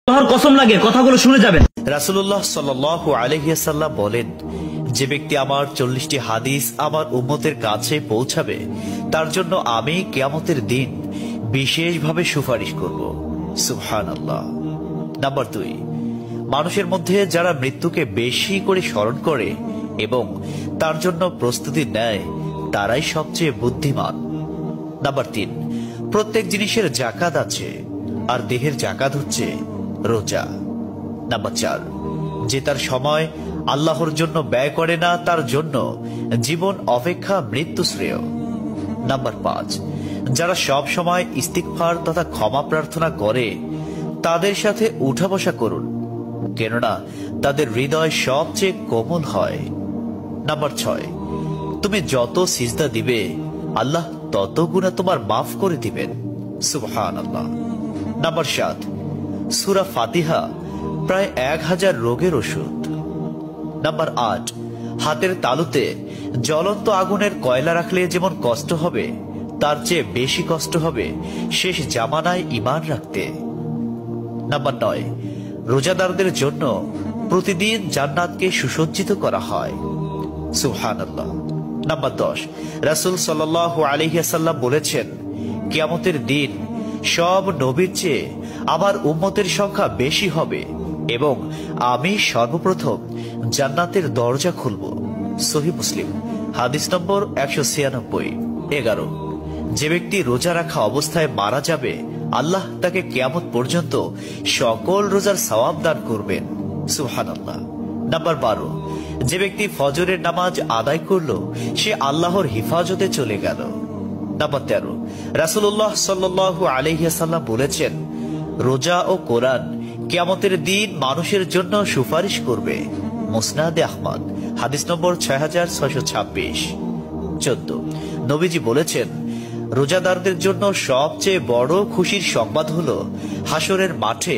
আল্লাহর কসম লাগে কথাগুলো শুনে যাবেন। রাসূলুল্লাহ সাল্লাল্লাহু আলাইহি ওয়াসাল্লাম বলেন, যে ব্যক্তি আমার 40টি হাদিস আমার উম্মতের কাছে পৌঁছাবে তার জন্য আমি কিয়ামতের দিন বিশেষভাবে সুপারিশ করব। সুবহানাল্লাহ। নাম্বার 2, মানুষের মধ্যে যারা মৃত্যুকে বেশি করে স্মরণ করে এবং তার জন্য প্রস্তুতি নেয় তারাই সবচেয়ে বুদ্ধিমান। নাম্বার 3, প্রত্যেক জিনিসের যাকাত আছে আর দেহের যাকাত হচ্ছে রোজা। নাম্বার 4, যে তার সময় আল্লাহর জন্য ব্যয় করে না তার জন্য জীবন অপেক্ষা মৃত্যু শ্রেয়। নাম্বার 5, যারা সব সময় ইস্তিগফার তথা ক্ষমা প্রার্থনা করে তাদের সাথে উঠা বসা করুন, কেননা তাদের হৃদয় সবচেয়ে কোমল হয়। নাম্বার 6, তুমি যত সিজদা দিবে আল্লাহ তত গুণা তোমার মাফ করে দিবেন। সুবহানাল্লাহ। নাম্বার 7, সূরা ফাতিহা প্রায় 1000 রোগের ওষুধ। নাম্বার 8, হাতের তালুতে জ্বলন্ত আগুনের কয়লা রাখলে যেমন কষ্ট হবে তার চেয়ে বেশি কষ্ট হবে শেষ জামানায় ঈমান রাখতে। নাম্বার 9, রোজাদারদের জন্য প্রতিদিন জান্নাতকে সুসজ্জিত করা হয়। সুবহানাল্লাহ। নাম্বার 10, রাসূল সাল্লাল্লাহু আলাইহি ওয়াসাল্লাম বলেছেন, কিয়ামতের দিন সব নবীর চেয়ে আমার উম্মতের সংখ্যা বেশি হবে এবং আমি সর্বপ্রথম জান্নাতের দরজা খুলব। সহিহ মুসলিম, হাদিস নম্বর 196। 11, যে ব্যক্তি রোজা রাখা অবস্থায় মারা যাবে আল্লাহ তাকে কিয়ামত পর্যন্ত সকল রোজার সওয়াব দান করবেন। সুবহানাল্লাহ। নাম্বার 12, যে ব্যক্তি ফজরের নামাজ আদায় করলো সে আল্লাহর হিফাজতে চলে গেল। নাম্বার 13, রাসূলুল্লাহ সাল্লাল্লাহু আলাইহি ওয়াসাল্লাম বলেছেন, রোজা ও কোরআন কিয়ামতের দিন মানুষের জন্য সুপারিশ করবে। মুসনাদে আহমদ, হাদিস নম্বর 6626। 14, নবীজি বলেছেন, রোজাদারদের জন্য সবচেয়ে বড় খুশির সংবাদ হলো হাসরের মাঠে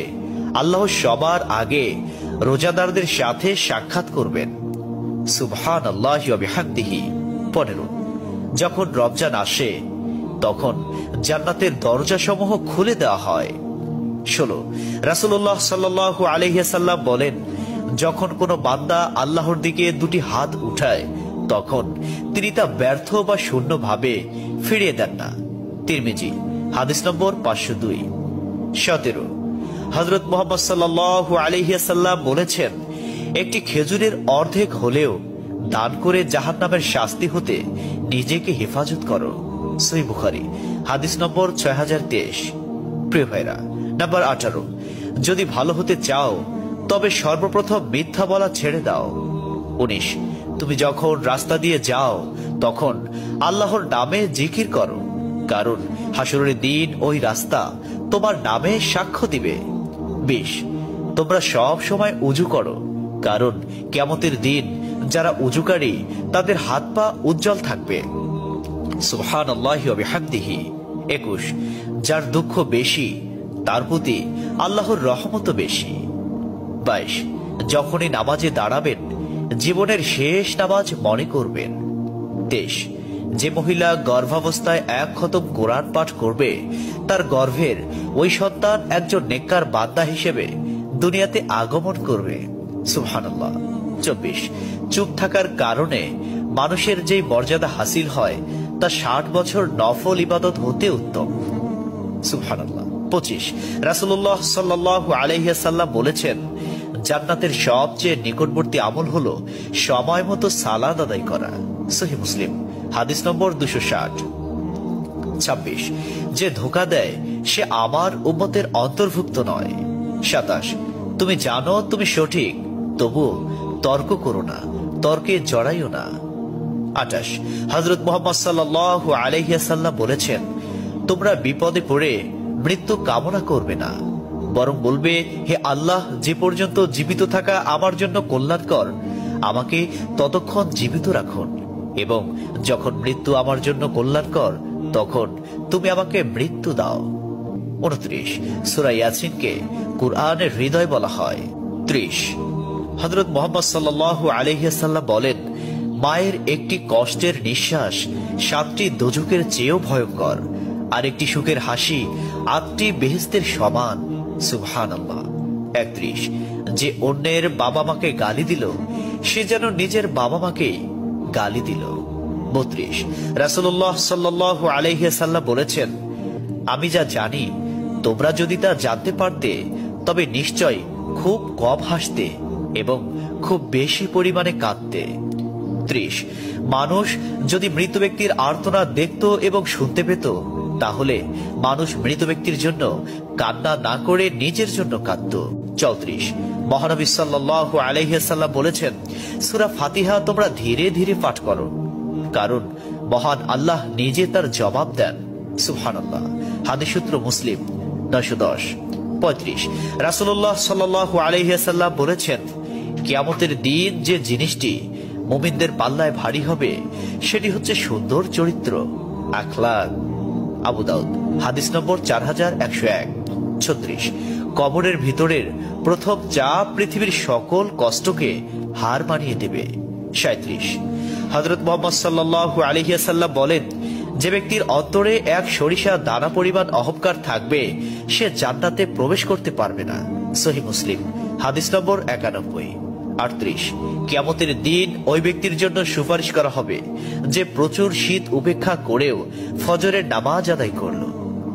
আল্লাহ সবার আগে রোজাদারদের সাথে সাক্ষাৎ করবেন। সুবহানাল্লাহি ওয়া বিহামদিহি। 15, যখন রমজান আসে তখন জান্নাতের দরজাসমূহ খুলে দেওয়া হয়। 16, রাসূলুল্লাহ সাল্লাল্লাহু আলাইহি ওয়াসাল্লাম বলেন, যখন কোনো বান্দা আল্লাহর দিকে দুটি হাত উঠায় তখন তিনি তা ব্যর্থ বা শূন্য ভাবে ফিরিয়ে দেন না। তিরমিজি, হাদিস নম্বর 502। 17, হযরত মুহাম্মদ সাল্লাল্লাহু আলাইহি ওয়াসাল্লাম বলেছেন, একটি খেজুরের অর্ধেক হলেও দান করে জাহান্নামের শাস্তি হতে নিজেকে হেফাজত করো। সহিহ বুখারী, হাদিস নম্বর 6023। প্রিয় ভাইরা, নাম্বার 18, যদি ভালো হতে চাও তবে সর্বপ্রথম মিথ্যা বলা ছেড়ে দাও। 19, তুমি যখন রাস্তা দিয়ে যাও তখন আল্লাহর নামে জিকির করো, কারণ হাসরের দিন ওই রাস্তা তোমার নামে সাক্ষ্য দিবে। 20, তোমরা সব সময় উযু করো, কারণ কিয়ামতের দিন যারা উযুকারী তাদের হাত পা উজ্জ্বল থাকবে। সুবহানাল্লাহি ওয়া বিহামদিহি। 21, যার দুঃখ বেশি তার প্রতি আল্লাহর রহমতও বেশি। 22, যখনই নামাজে দাঁড়াবেন জীবনের শেষ নামাজ মনে করবেন। 23, যে মহিলা গর্ভাবস্থায় 1 খতম কোরআন পাঠ করবে তার গর্ভের ওই সন্তান একজন নেককার বান্দা হিসেবে দুনিয়াতে আগমন করবে। সুবহানাল্লাহ। 24, চুপ থাকার কারণে মানুষের যেই মর্যাদা হাসিল হয় তা 60 বছর নফল ইবাদত হতে উত্তম। সুবহানাল্লাহ। 25, রাসূলুল্লাহ সাল্লাল্লাহু আলাইহি ওয়াসাল্লাম বলেছেন, জান্নাতের সবচেয়ে নিকটবর্তী আমল হলো সময় মতো সালাত আদায় করা। সহিহ মুসলিম, হাদিস নম্বর 260। 26, যে ধোঁকা দেয় সে আমার উম্মতের অন্তর্ভুক্ত নয়। 27, তুমি জানো তুমি সঠিক তবু তর্ক করো না, তর্কে জড়াইও না। 28, হযরত মুহাম্মদ সাল্লাল্লাহু আলাইহি ওয়াসাল্লাম বলেছেন, তোমরা বিপদে পড়ে মৃত্যু কামনা করবে না, বরং বলবে, হে আল্লাহ, যে পর্যন্ত জীবিত থাকা আমার জন্য কল্যাণকর আমাকে ততক্ষণ জীবিত রাখুন, এবং যখন মৃত্যু আমার জন্য কল্যাণকর তখন তুমি আমাকে মৃত্যু দাও। 29, সূরা ইয়াসিনকে কুরআনের হৃদয় বলা হয়। 30, হযরত মুহাম্মদ সাল্লাল্লাহু আলাইহি ওয়াসাল্লাম বলেন, মায়ের একটি কষ্টের নিঃশ্বাস 7টি দোজখের চেয়েও ভয়ঙ্কর, আর একটি সুখের হাসি 8টি বেহেশতের সমান। সুবহানাল্লাহ। 31, যে অন্যের বাবা মাকে গালি দিল সে যেন নিজের বাবা মাকে গালি দিল। 32, রাসূলুল্লাহ সাল্লাল্লাহু আলাইহি ওয়াসাল্লাম বলেছেন, আমি যা জানি তোমরা যদি তা জানতে পারতে তবে নিশ্চয় খুব কম হাসতে এবং খুব বেশি পরিমাণে কাঁদতে। 30, মানুষ যদি মৃত ব্যক্তির আর্তনাদ দেখত এবং শুনতে পেত তাহলে মানুষ মৃত ব্যক্তির জন্য কান্না না করে নিজের জন্য কাঁদত। 34, মহানবী সাল্লাল্লাহু আলাইহি ওয়াসাল্লাম বলেছেন, সূরা ফাতিহা তোমরা ধীরে ধীরে পাঠ করো, কারণ মহান আল্লাহ নিজে তার জবাব দেন। সুবহানাল্লাহ। হাদিস সূত্র মুসলিম 910। 35, রাসূলুল্লাহ সাল্লাল্লাহু আলাইহি ওয়াসাল্লাম বলেছেন, কিয়ামতের দিন যে জিনিসটি মুমিনদের পাল্লায় ভারী হবে সেটি হচ্ছে সুন্দর চরিত্র, আখলাক। আবু দাউদ হাদিস নম্বর 4101। 36, কবরের ভিতরের প্রথম চাপ পৃথিবীর সকল কষ্টকে হার মানিয়ে দেবে। 37, হযরত মুহাম্মদ সাল্লাল্লাহু আলাইহি ওয়াসাল্লাম বলেন, যে ব্যক্তির অন্তরে এক সরিষা দানা পরিমাণ অহংকার থাকবে সে জান্নাতে প্রবেশ করতে পারবে না। সহিহ মুসলিম হাদিস নম্বর 91। 38, কিয়ামতের দিন ওই ব্যক্তির জন্য সুপারিশ করা হবে যে প্রচুর শীত উপেক্ষা করেও ফজরের নামাজ আদায় করল।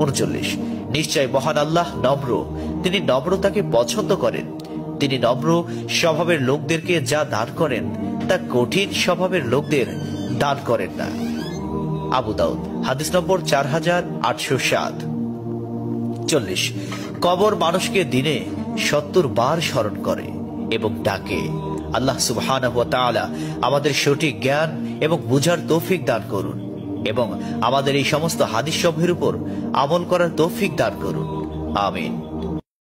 39, নিশ্চয় মহান আল্লাহ নম্র, তিনি নম্রতাকে পছন্দ করেন। তিনি নম্র স্বভাবের লোকদেরকে যা দান করেন তা কঠিন স্বভাবের লোকদের দান করেন না। আবু দাউদ হাদিস নম্বর 4807। 40, কবর মানুষকে দিনে 70 বার স্মরণ করে এবং ডাকে। আল্লাহ সুবহানাহু ওয়া তাআলা আমাদের সঠিক জ্ঞান এবং বুঝার তৌফিক দান করুন এবং আমাদের এই সমস্ত হাদিস সমূহের উপর আমল করার তৌফিক দান করুন। আমিন।